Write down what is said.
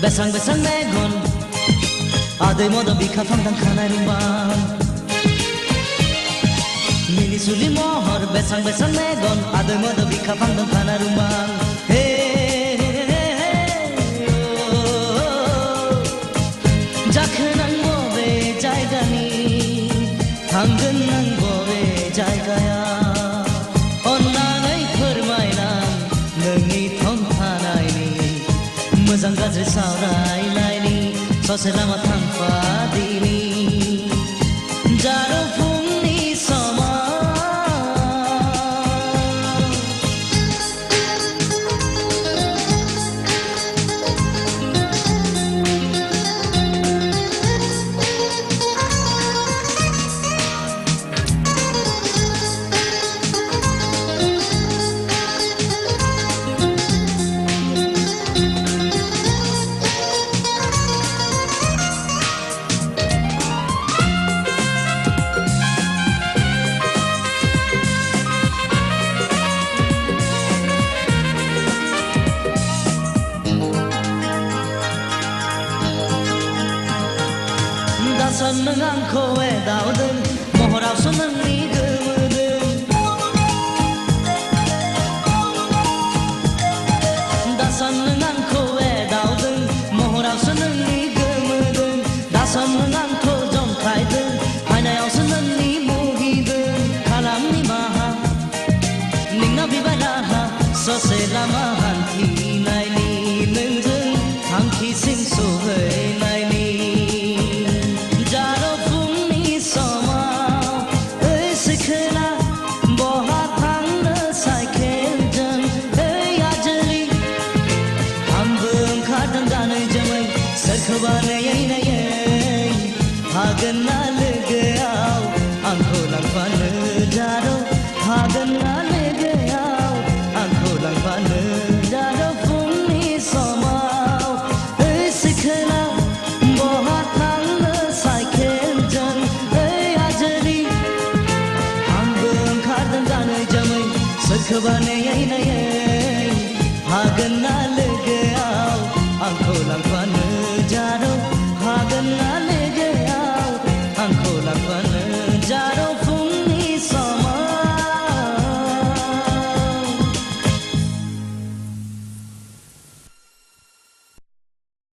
Besang-besang megon Aday modo bika fangdang kanay rumah Mini suli mohor Besang-besang megon Aday modo bika fangdang kanay rumah Jakhenan bobe jaygani Thanggenan bobe jaygaya Onnanay फोरमायनां नोंनि थंथानायनि मोजां गाज्रि सावरायनायनि ससे लामा थांफादिनि जारो फुंनि समाव Dasan nang angko dauden mohorau seneng ni gemeden Dasan nang angko dauden mohorau seneng ni gemeden Dasan nang angko jom kaiden hainayau seneng ni muhiden kalam ni maha ning na bibalaha sose lama hanti nai ni nengjeng hangki sing sohei nai ni Hagana legayau angko lang panu jaro Hagana legayau angko lang panu गोसोबानो नायै हागोन ना